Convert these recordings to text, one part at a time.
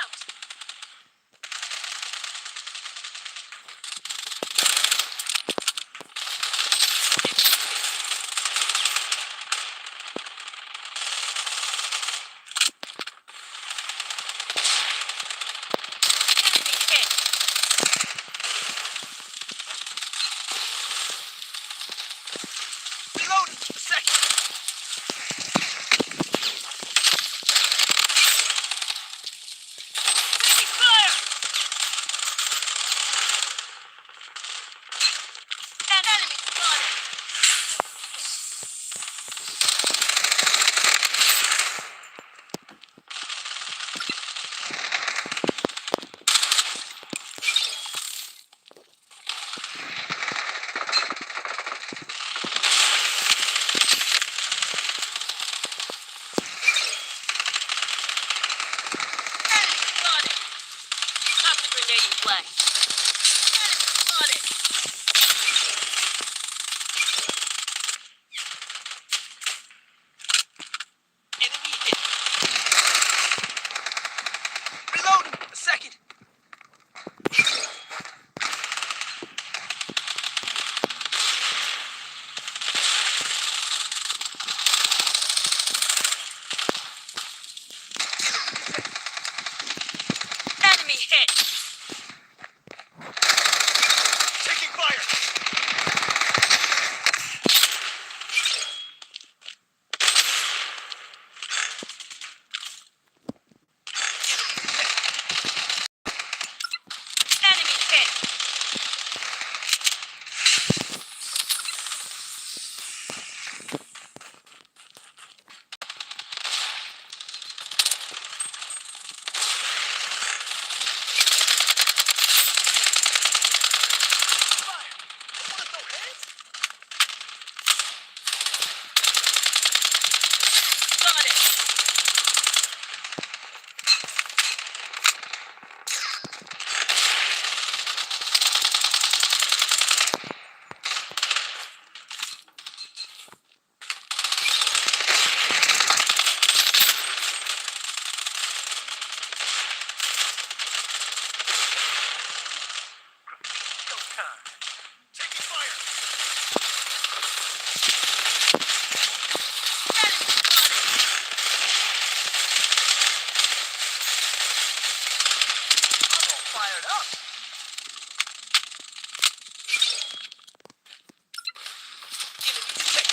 out! Enemy hit! Reloading! A second! Taking fire! An enemy spotted! Enemy spotted! Toxic grenade in play. Enemy spotted! Enemy hit! Reloading! A second! Enemy hit! Taking fire! Enemy hit! Fire! You wanna throw hands? Got it! Go time! Taking fire! Enemy spotted! I'm all fired up! Enemy detected!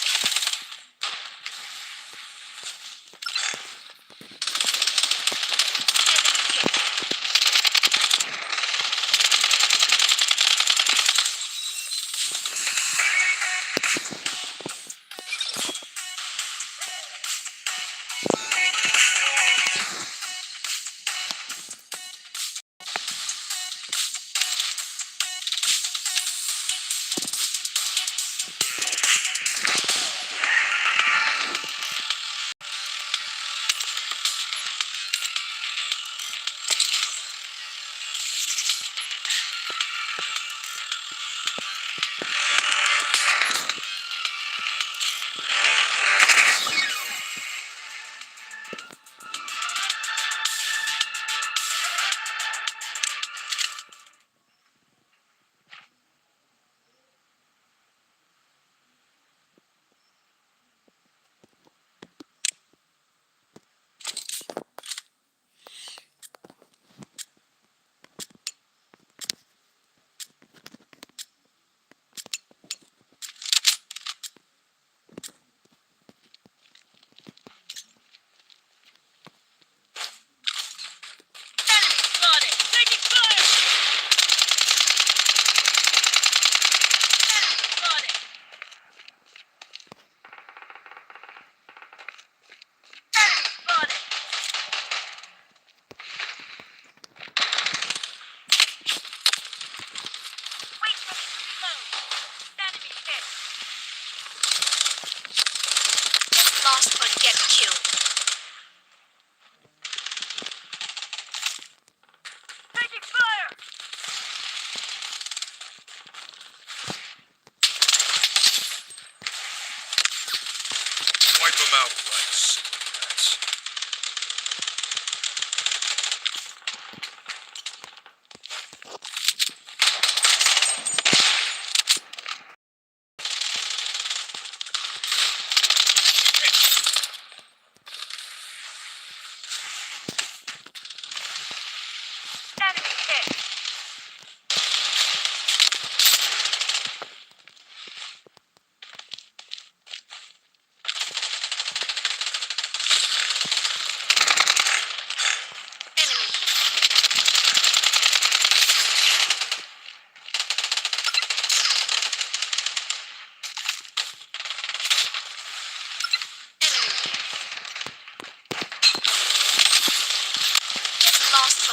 Enemy hit!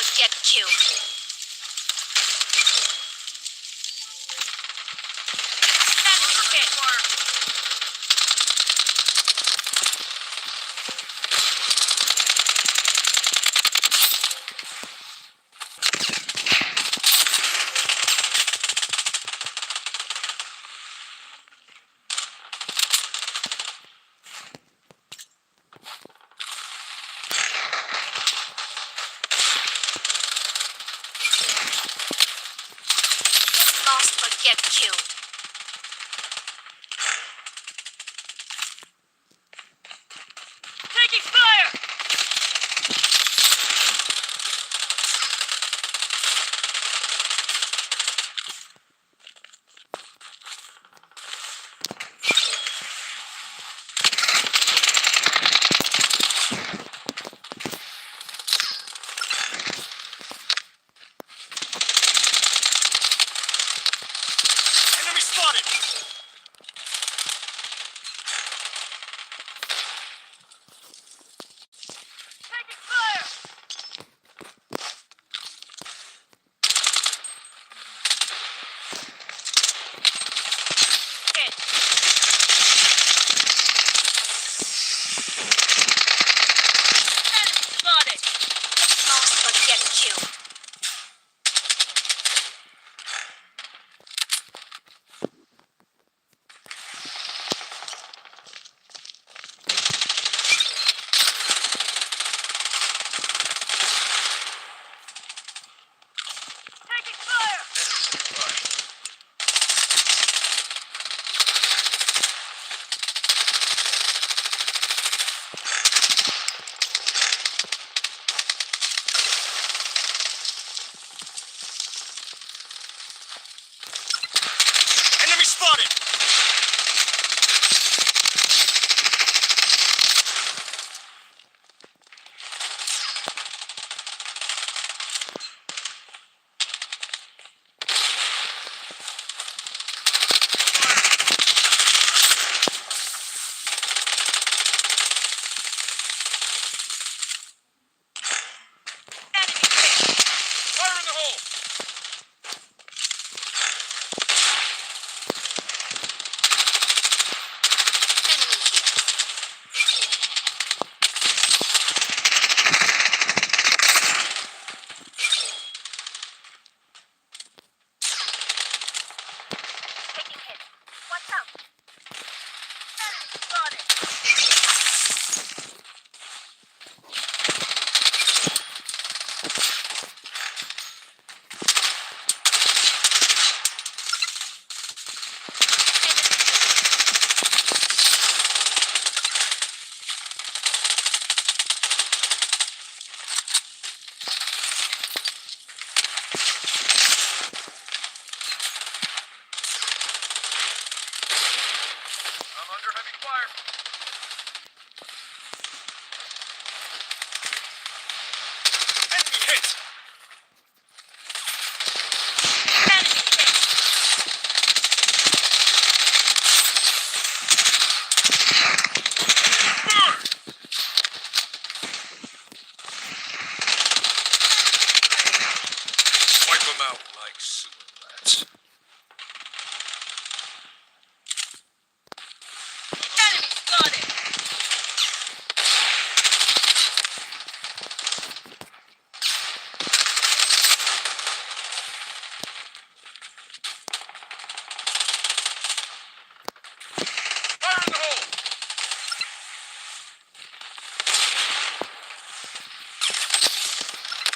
but get killed. Enemy hit. Lost but get killed. Taking fire! Enemy spotted! Taking fire! Hit. Enemy spotted. Lost but get killed. Taking fire! Enemy spotted! Enemy hit. Fire in the hole! Enemy hit. Taking hit. Watch out. Enemy spotted. I'm under heavy fire. Enemy hit! Enemy hit. Burn! Wipe them out like sewer rats. Enemy spotted. Fire in the hole!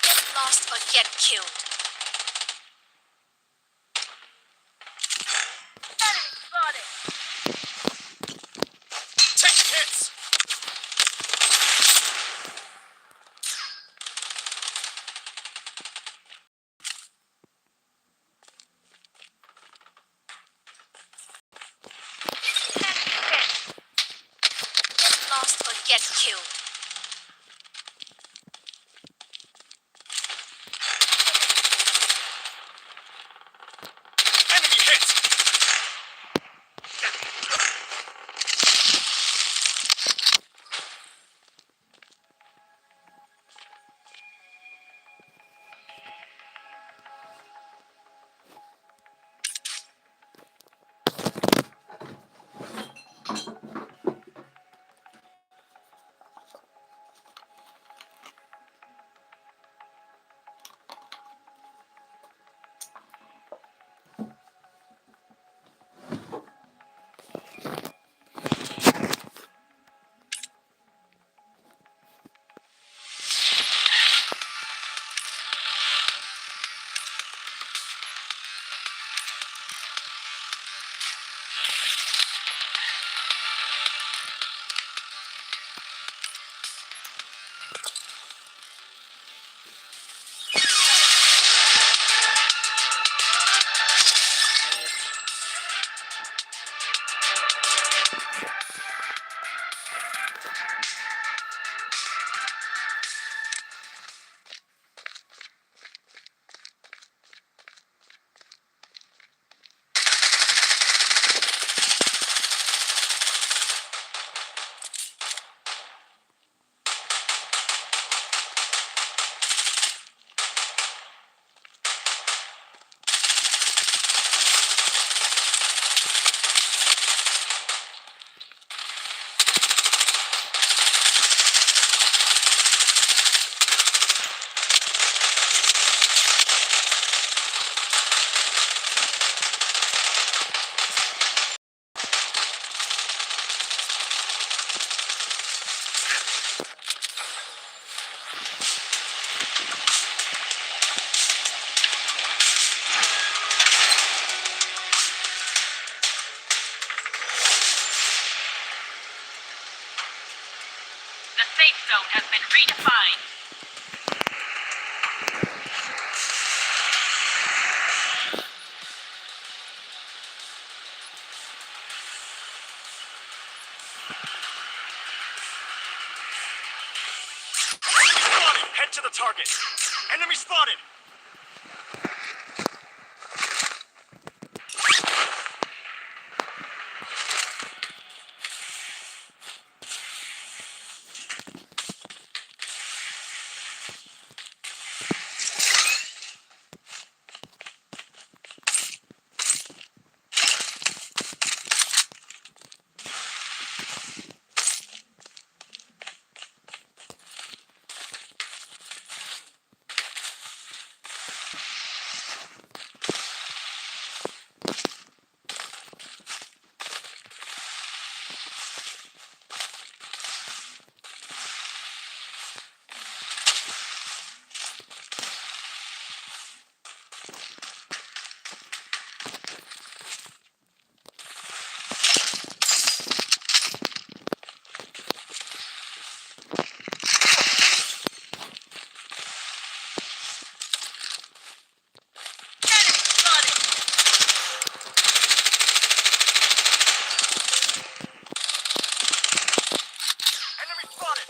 Get lost or get killed. Enemy spotted. Take hits! Enemy hit. Get lost or get killed. Enemy hit! zone has been redefined. Enemy spotted! Head to the target! Enemy spotted! Enemy spotted!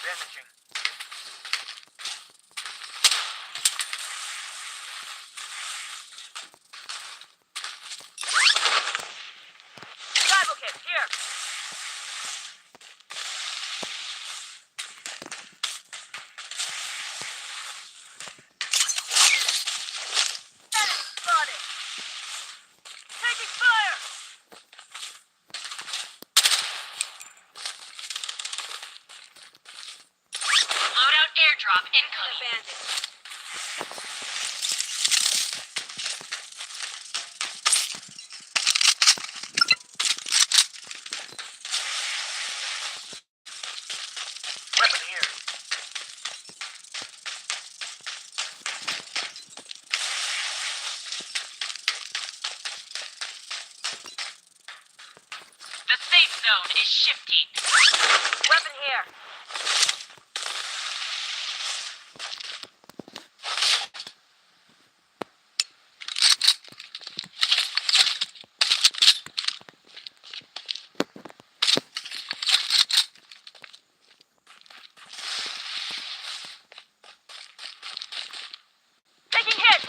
Damaging. Survival kit, here. Enemy spotted. Taking fire. Loadout airdrop incoming. Abandoned. Weapon here. The safe zone is shifting. Weapon here. Taking hit.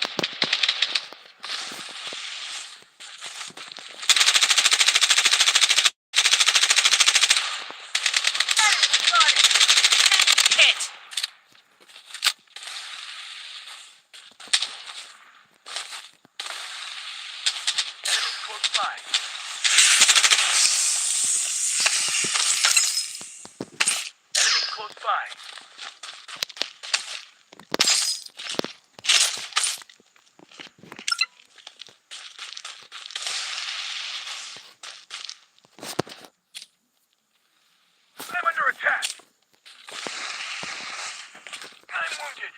Enemy spotted. Enemy hit. Enemy close by. Enemy close by. I'm under attack. I'm wounded.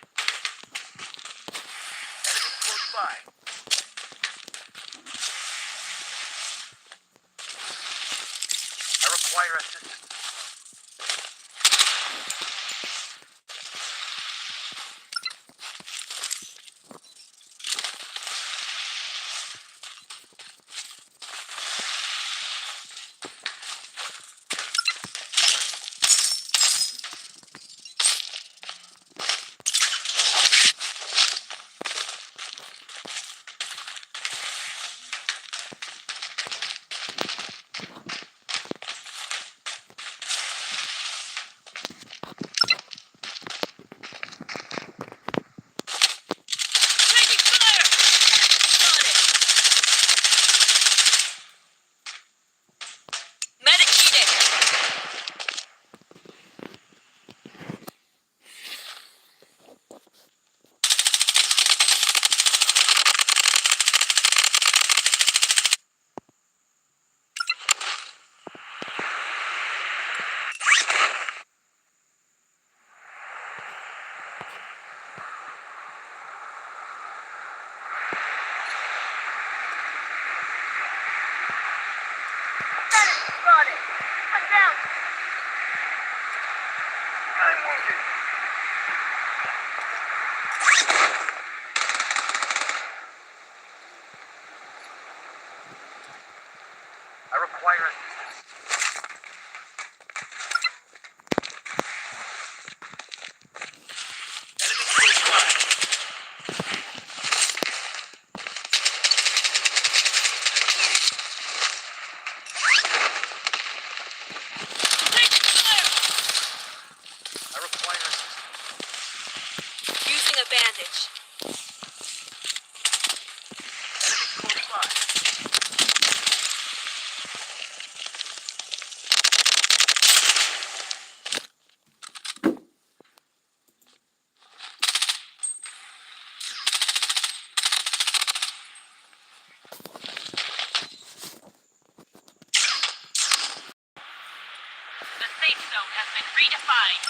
Enemy close by. I require assistance. require assistance. Enemy close by. I require assistance. Using a bandage. Enemy close by. The safe zone has been redefined.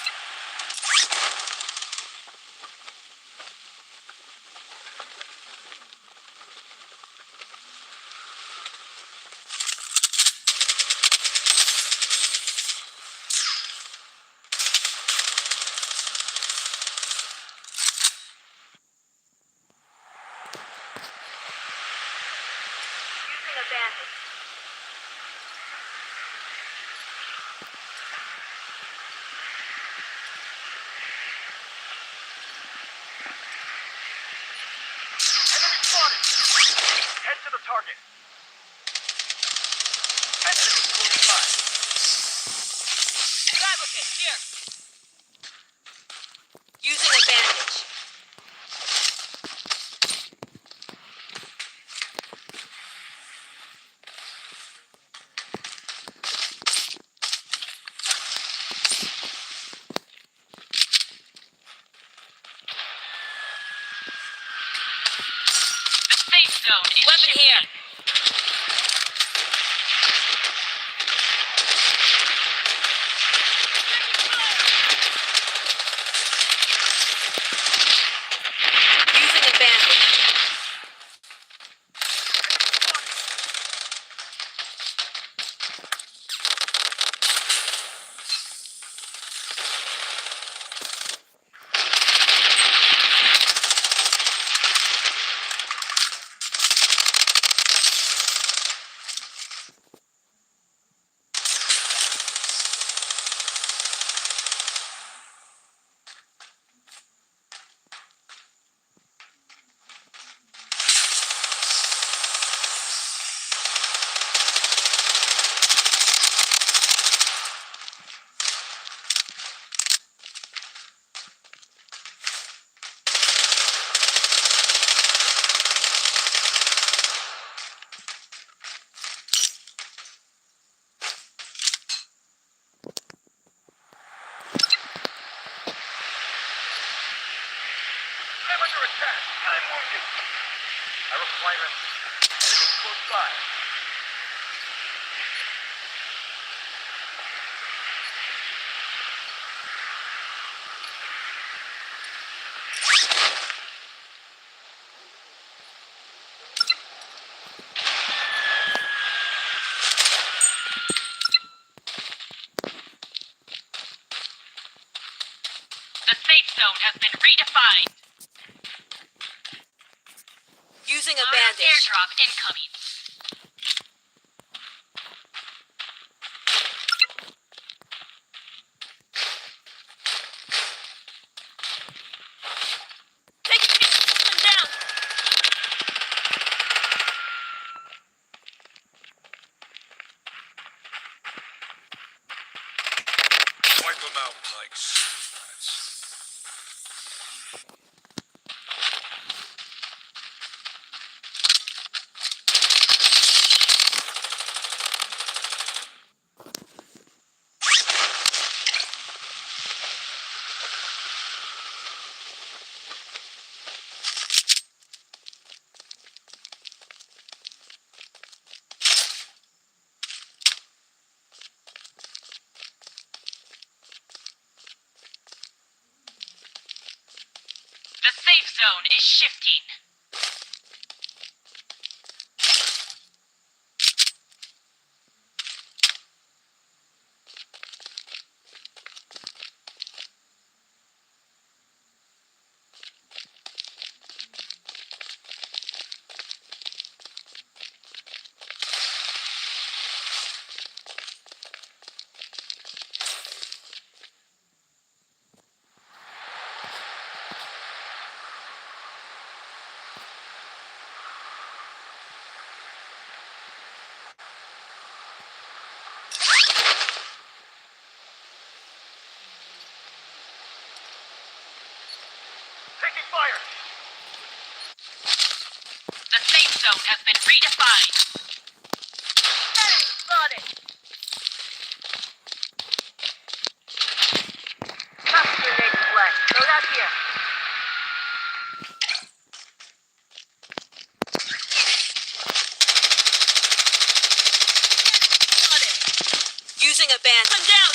Using a bandage. Enemy spotted! Head to the target. Enemy close by. Fabricate, here. Using a bandage. The safe zone is weapon here. Using a bandage. I'm under attack. I'm wounded. I require assistance. Enemy close by. The safe zone has been redefined. Using a bandage. Airdrop incoming. Taking him down. Wipe them out like sewer rats. The safe zone is shifting. Taking fire! The safe zone has been redefined. Enemy spotted. Tough grenade flash. Load out here. Spotted. Using a band. I'm down.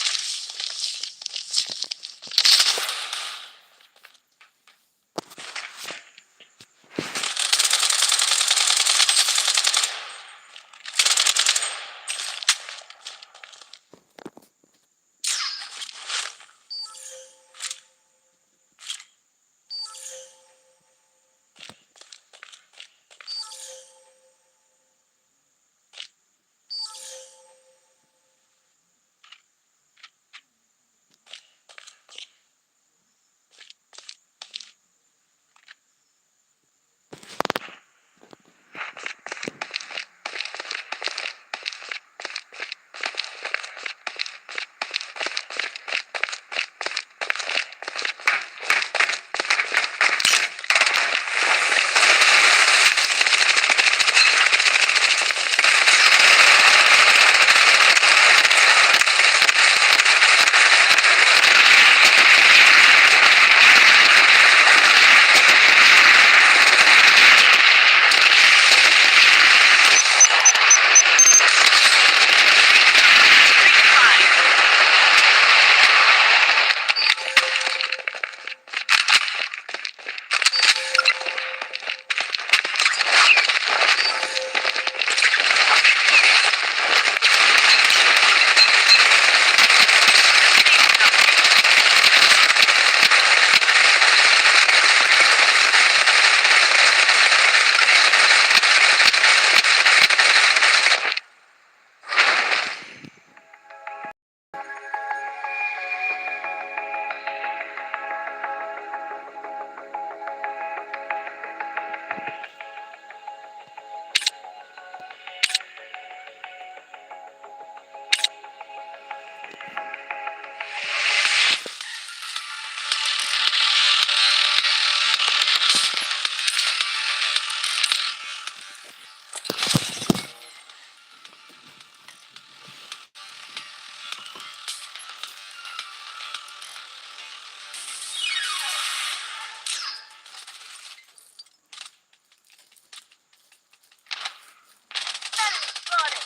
Enemy spotted.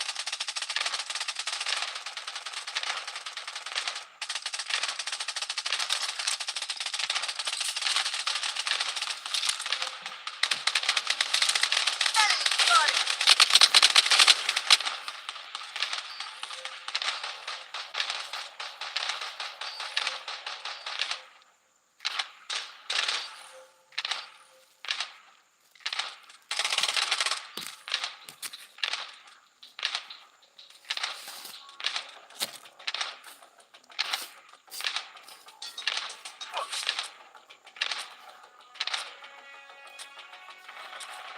Enemy spotted.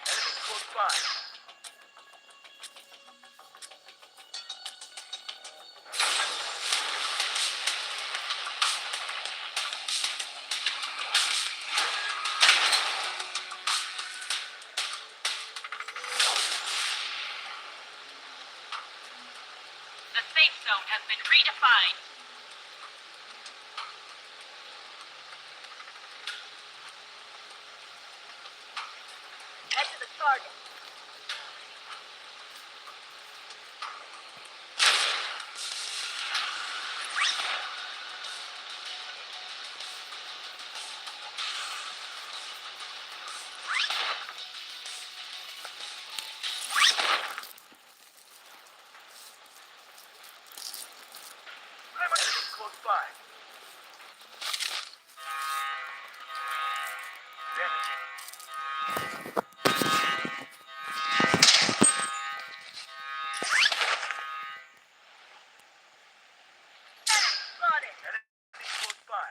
Enemy close by. The safe zone has been redefined. Head to the target. Enemy close by. Damage. Enemy spotted. Enemy close by.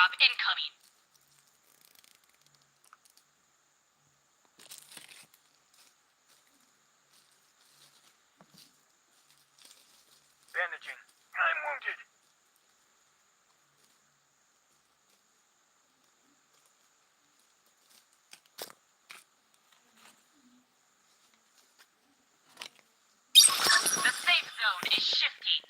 airdrop incoming. Bandaging. I'm wounded. The safe zone is shifting.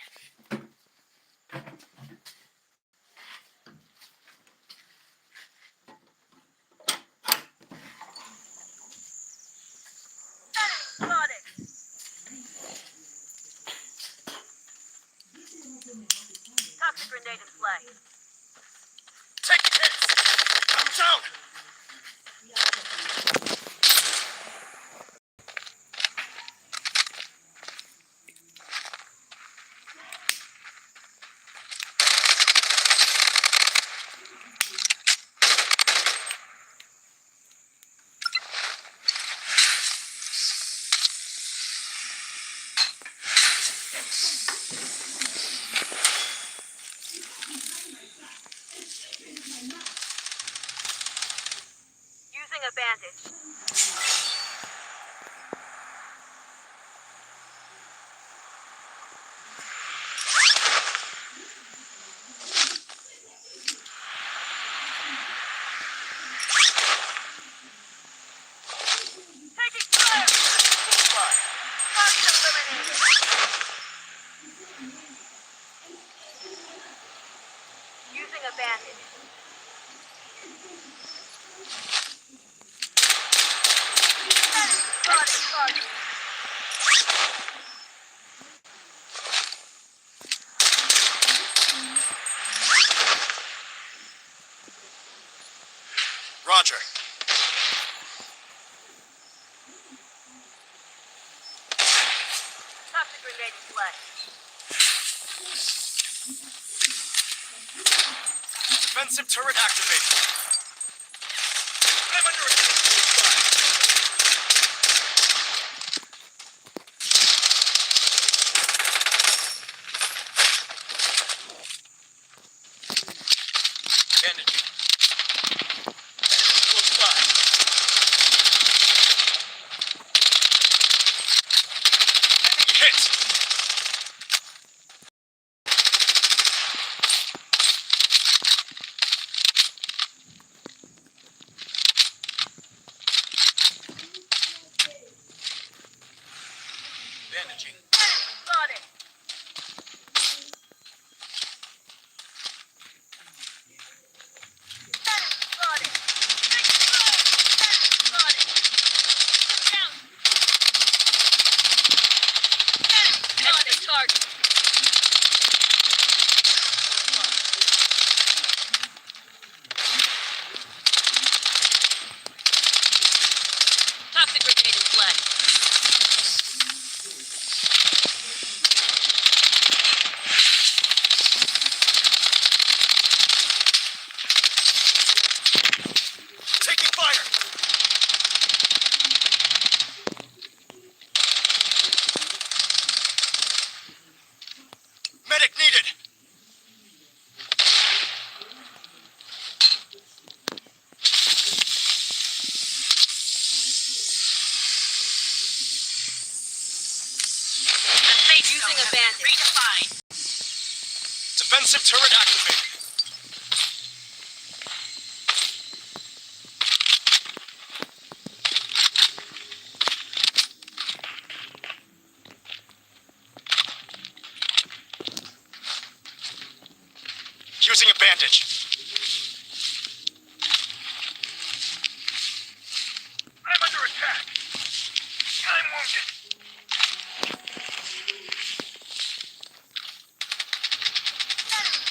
Spotted. Toxic grenade in play. Take hits! I'm down! Using a bandage. Taking fire! Target eliminated. Using a bandage. Spotted target. Roger. Toxic grenade in play. Defensive turret activated. I'm under attack. Bandaging. Enemy close by. Hit! Bandaging. Spotted. Spotted. Spotted. Down. Enemy target. Toxic grenade in play. Taking fire! Medic needed! The safe Using zone a has been bandage. redefined. Defensive turret activated. Using a bandage. I'm under attack. I'm wounded.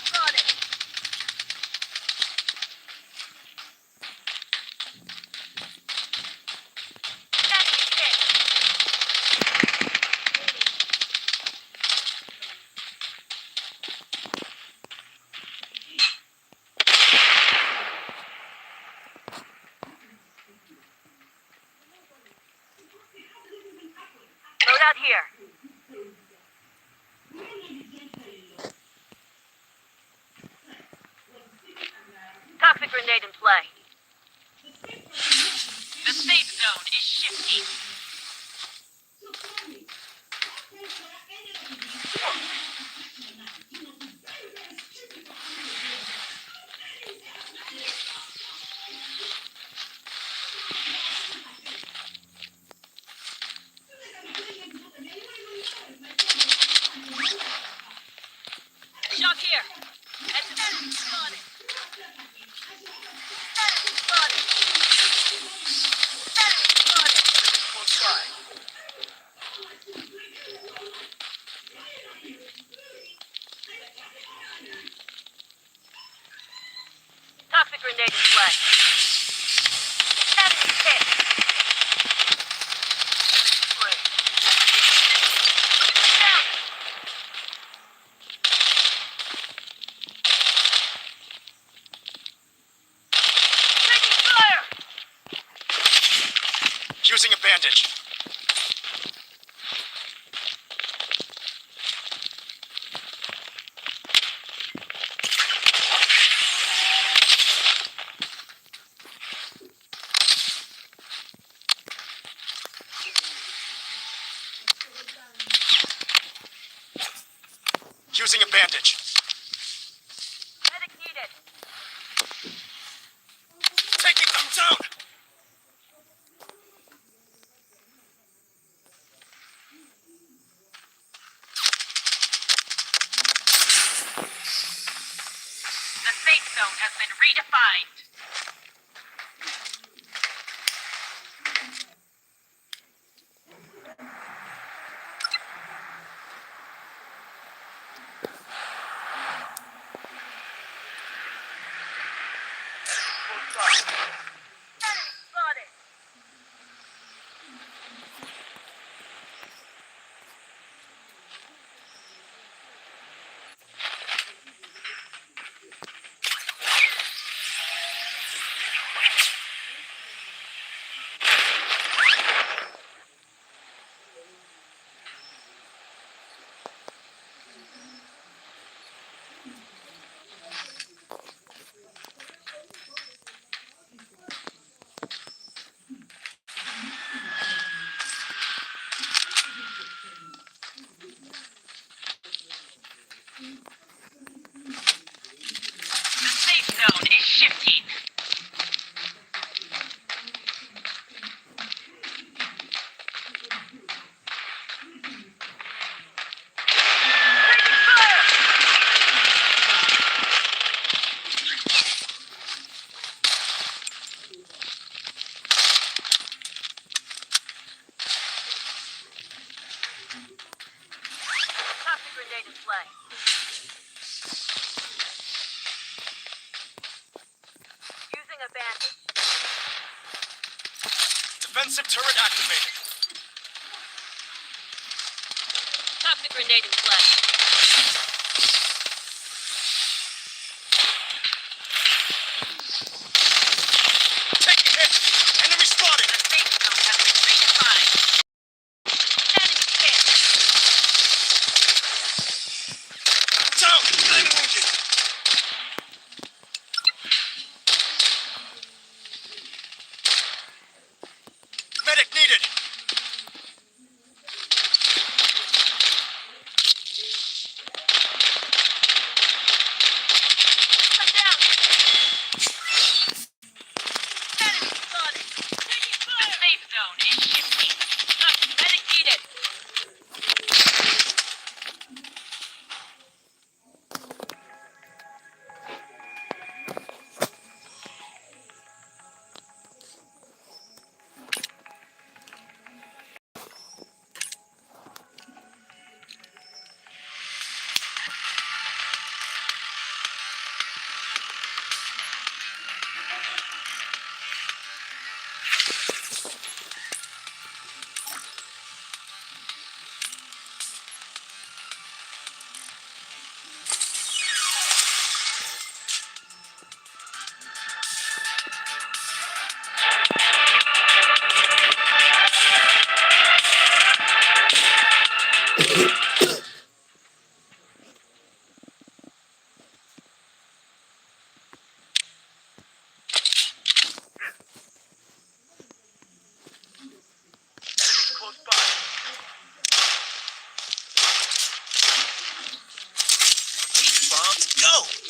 Spotted. Enemy hit. grenade in play. The safe zone is shifting. Shock here. Enemy spotted. Enemy spotted. Enemy spotted. Close by. Toxic grenade in play. Enemy hit. Enemy spray. Down. Taking fire. Using a bandage. Using a bandage. Medic needed. Taking them down! The safe zone has been redefined. Close by. Enemy spotted. The safe zone is shifting. Taking fire. Toxic grenade in play. Using a bandage. Defensive turret activated. Toxic grenade in play. Taking hit! Enemy spotted! The safe zone has been redefined. Enemy hit. Down! I'm wounded! Medic needed! Let's go!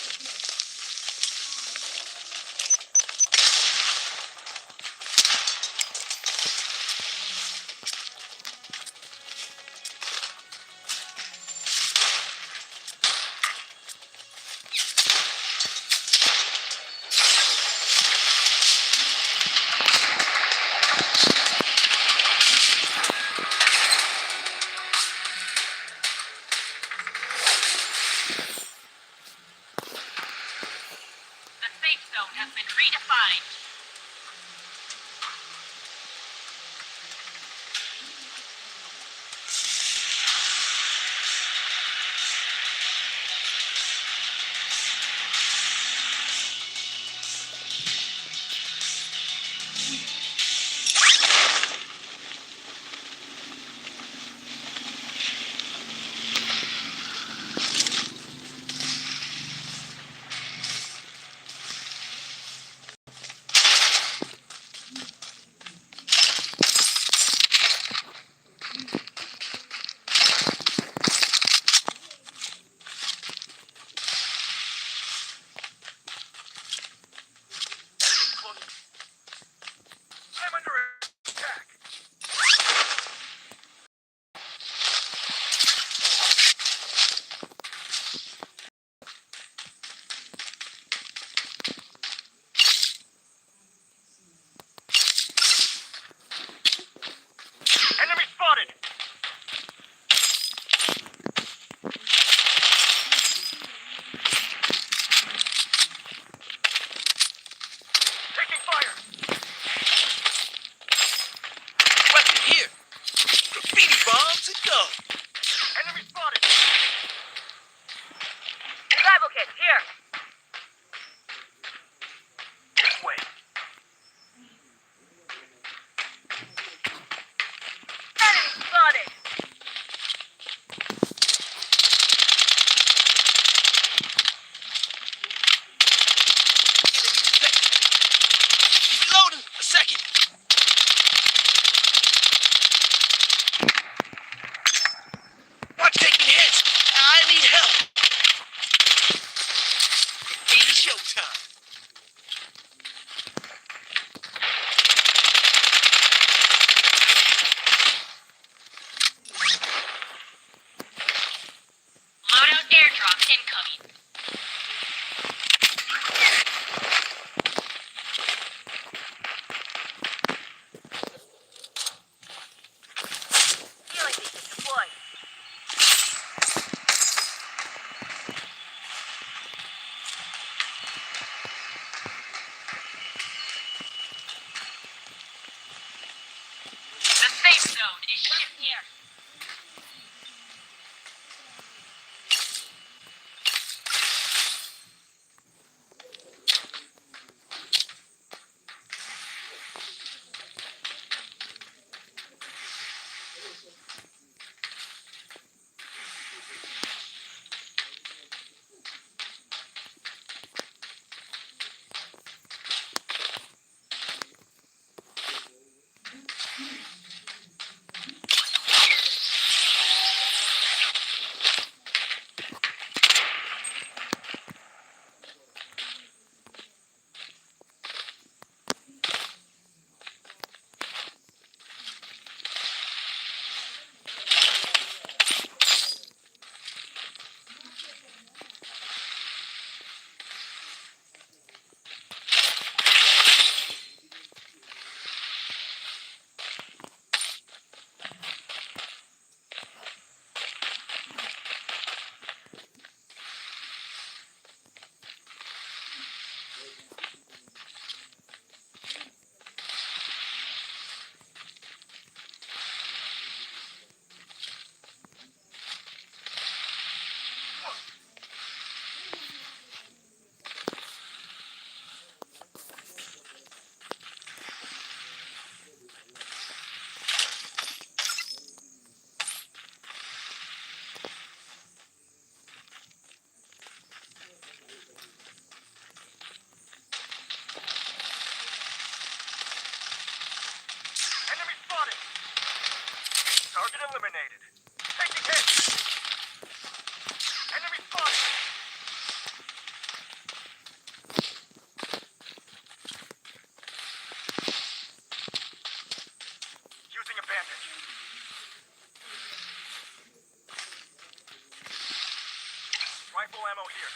rifle ammo here.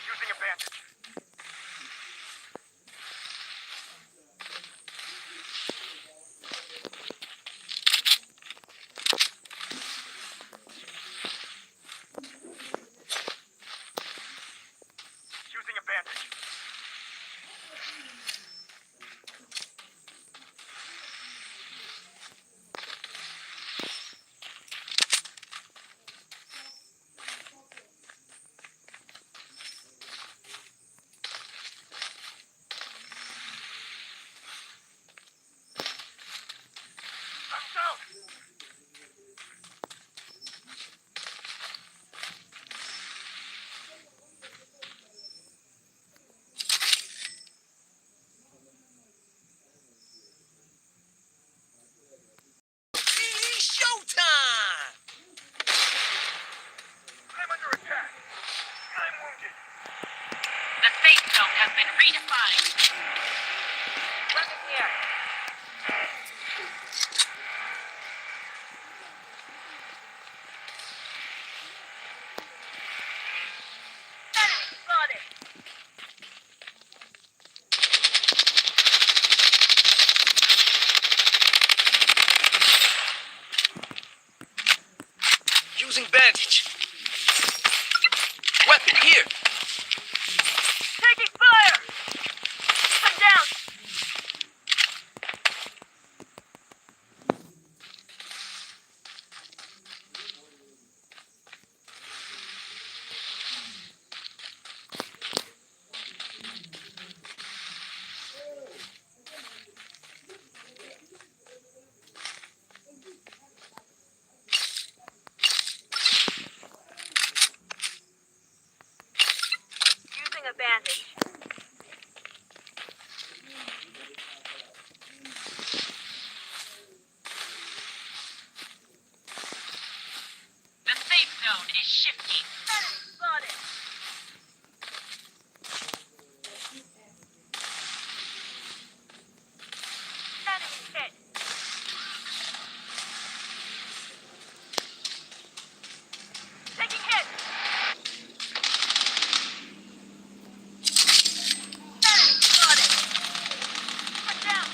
Using a bandage. Using a bandage. I'm down. Showtime! I'm under attack. I'm wounded. The safe zone has been redefined. Weapon here. Enemy spotted. Using bandage. Weapon here. Taking fire. I'm down. Using a bandage. The safe zone is shifting. Enemy spotted. Enemy hit. Taking hit. Enemy spotted. I'm down.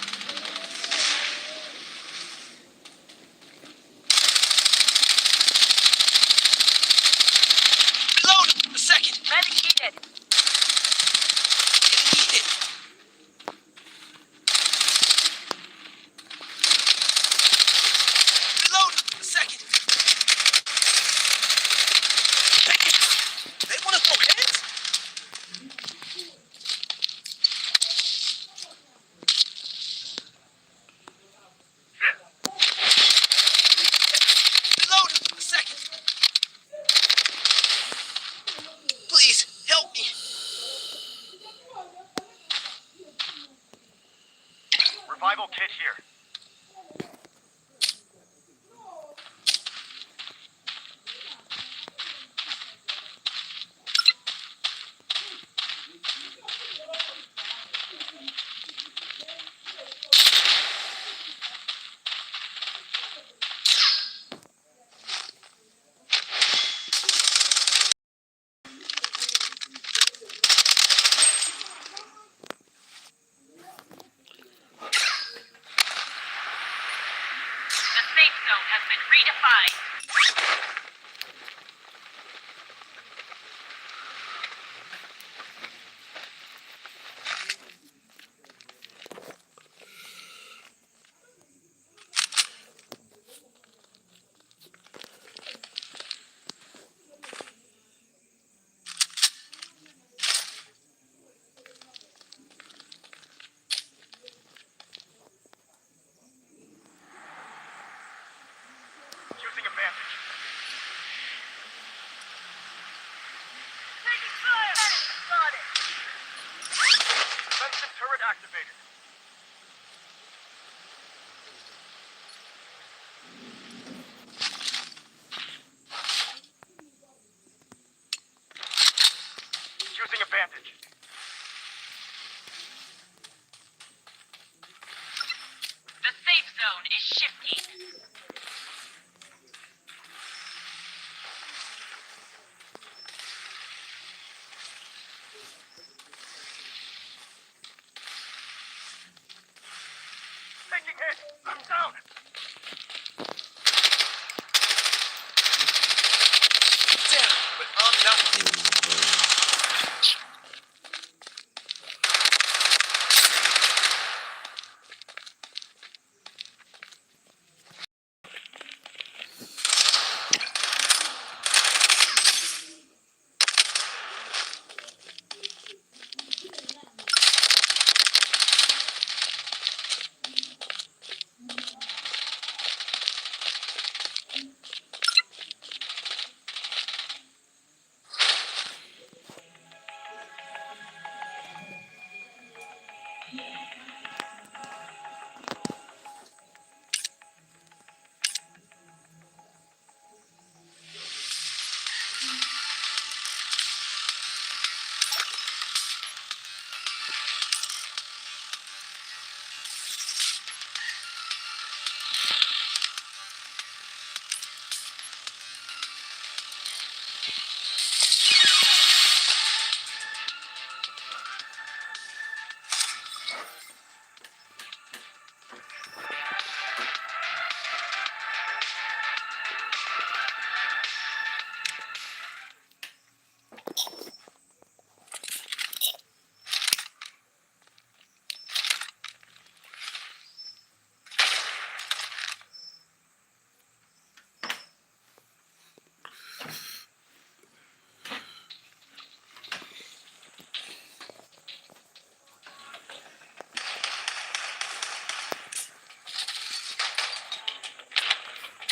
Reload! A second! Medic needed. Need it. Reload! A second! They wanna throw hands? Reload! A second! Please, help me! Revival kit here. The safe zone has been redefined. Using a bandage. Taking fire. Enemy spotted. Defensive turret activated. zone is shifting. Taking hit. I'm down. Damn, but I'm not.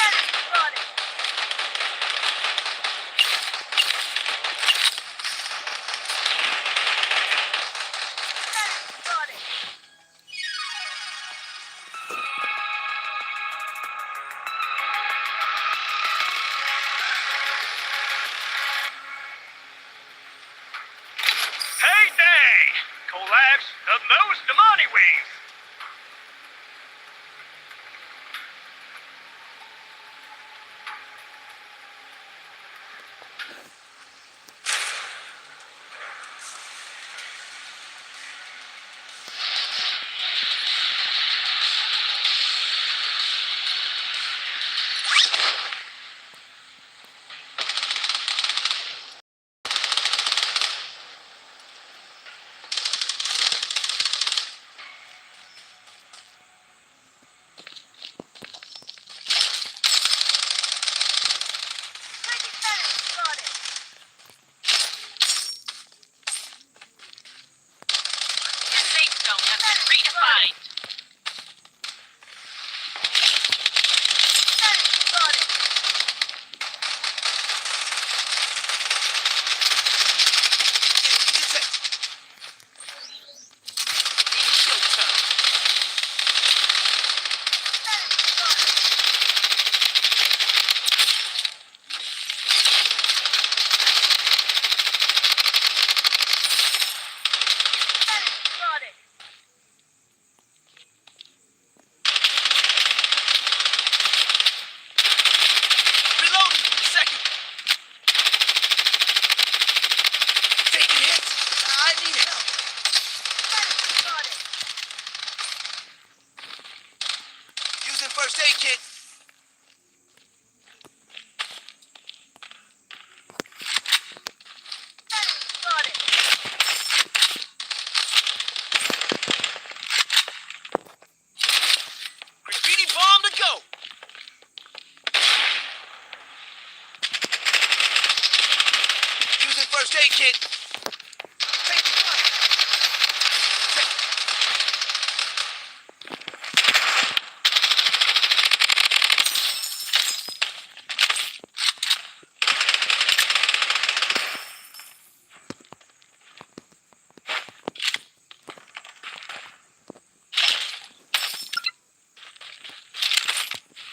Enemy spotted. Enemy spotted. Payday! Collapse the most money wings. Taking enemy spotted. The safe zone has been redefined. Enemy spotted. Enemy detected. Need shield turn. Enemy spotted. Enemy spotted. Reloading. Second. Taking hits. I need help. Enemy spotted. Using first aid kit. Enemy spotted. Graffiti bomb to go. Using first aid kit. Taking fire.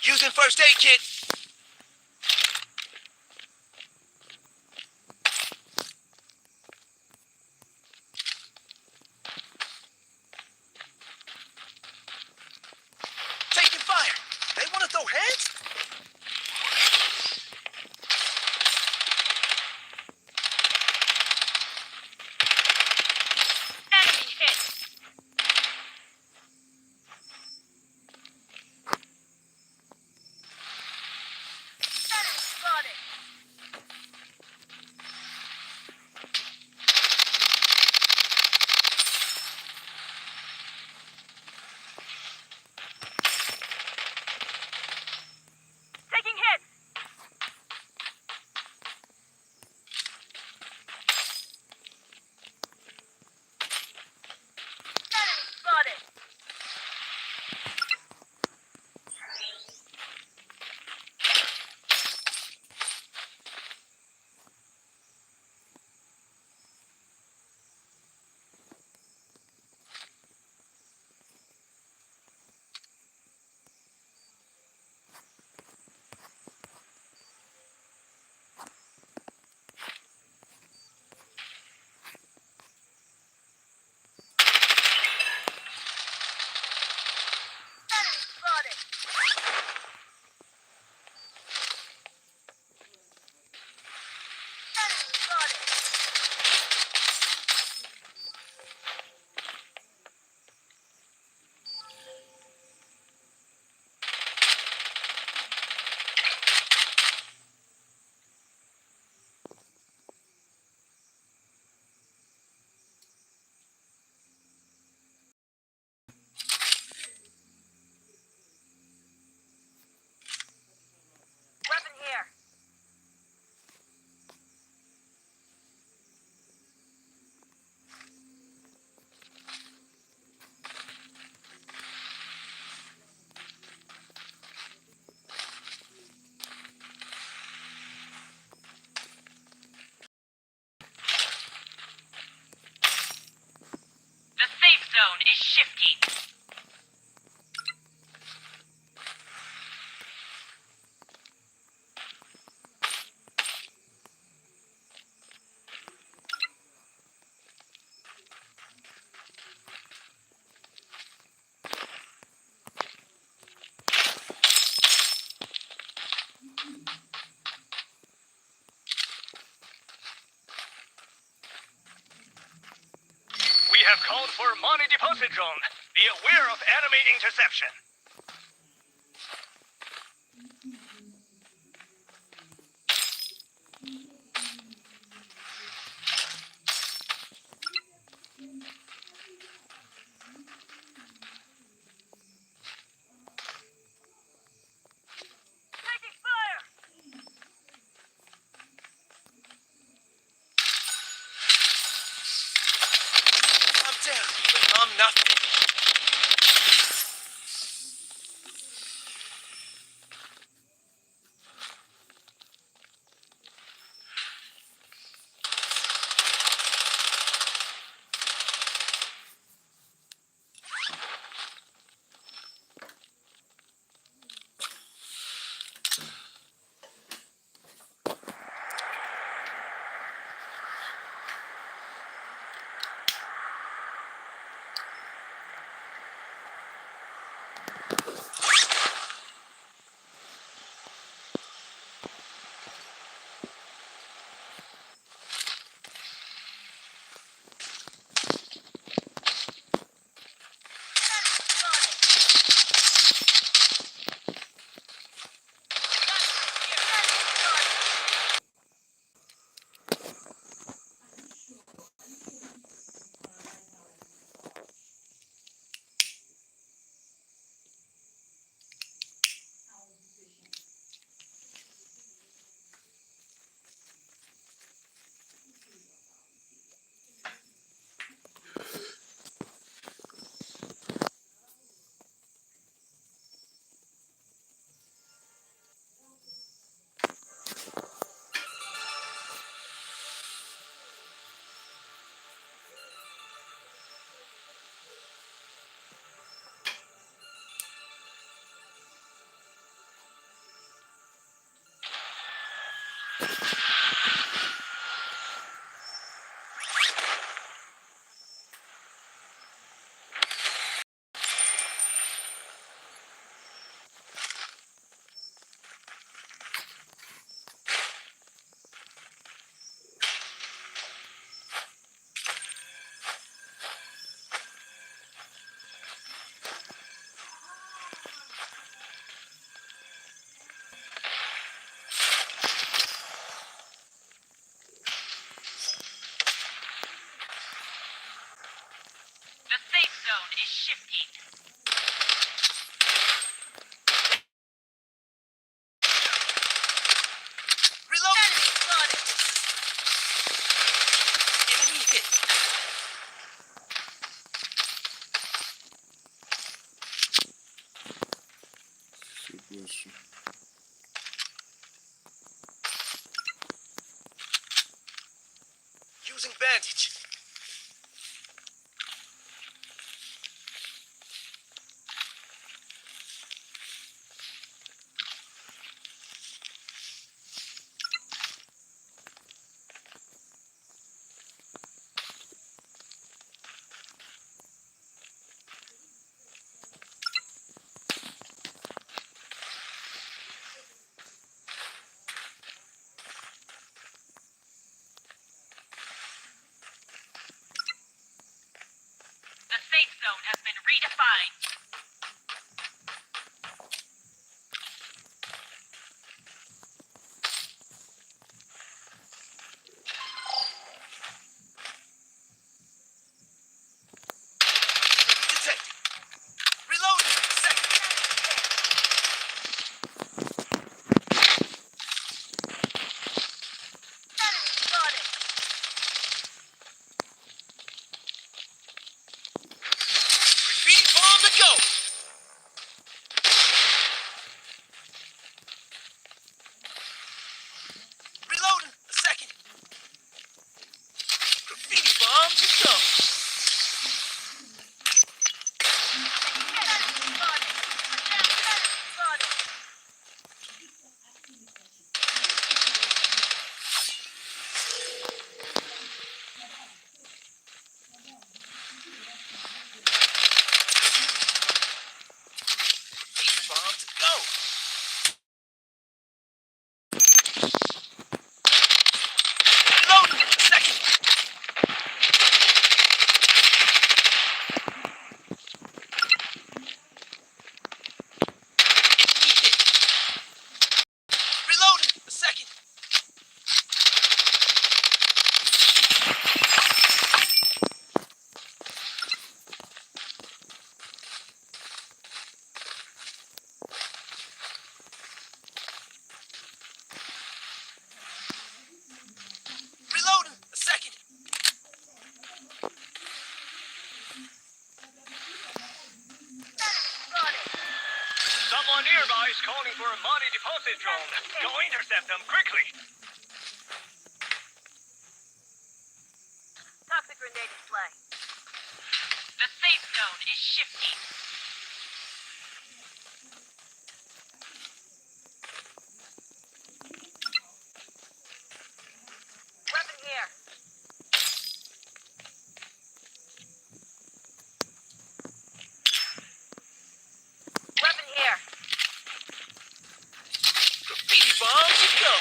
Using first aid kit. Taking fire. Inbound for money deposit zone. Be aware of enemy interception. Taking fire! I'm down, but I'm not finished. The safe zone is shifting. Reload! Enemy spotted! Enemy hit! Gościu. Using bandage. Someone nearby is calling for a money deposit drone. Go intercept them quickly. Toxic grenade in play. The safe zone is shifting. Weapon here. Weapon here. Graffiti bombs to go.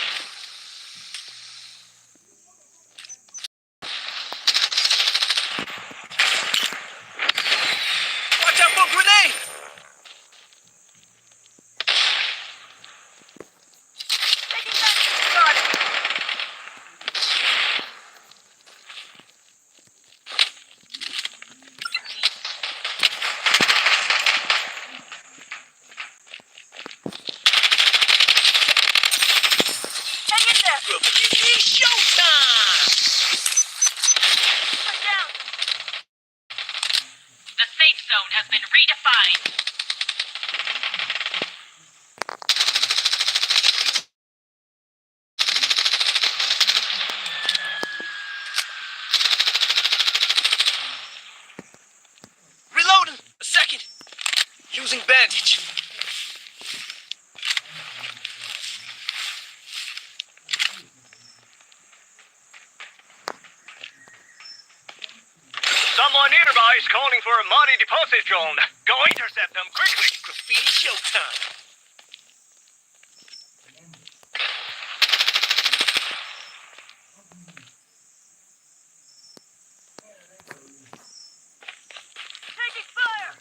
Watch out for grenade! Taking back the start. Hang in there. Graffiti showtime! I'm down. The safe zone has been redefined. Reloading! A second! Using bandage. Someone nearby is calling for a money deposit drone. Go intercept them quickly. Graffiti showtime. Taking fire.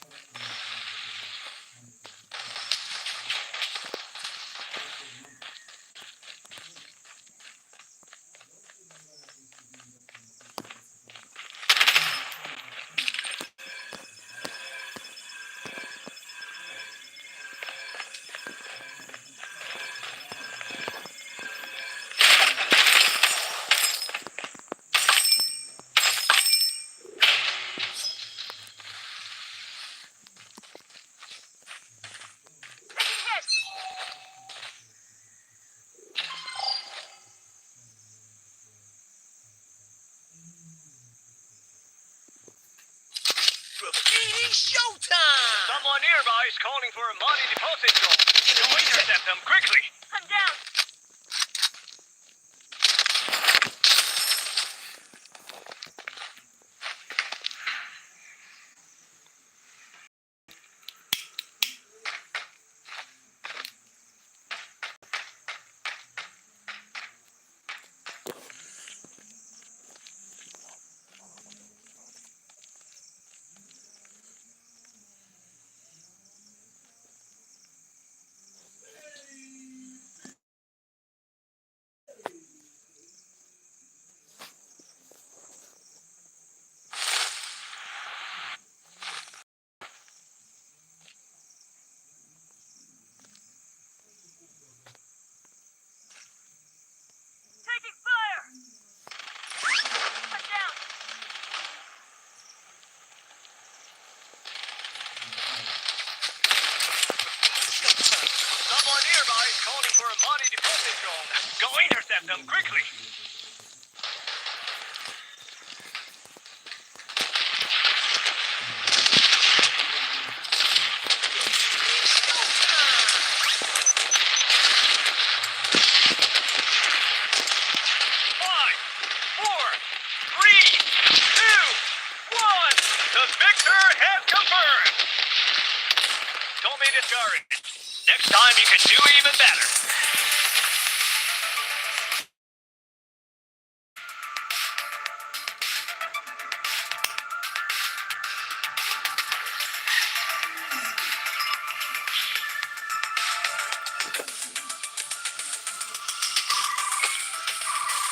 Taking hits. Graffiti showtime! Someone nearby is calling for a money deposit drone. Go intercept them quickly. I'm down. Taking fire. I'm down. Someone nearby is calling for a money deposit drone. Go intercept them quickly. Five, four, three, two, one. The victor has confirmed. Don't be discouraged. Next time you can do even better.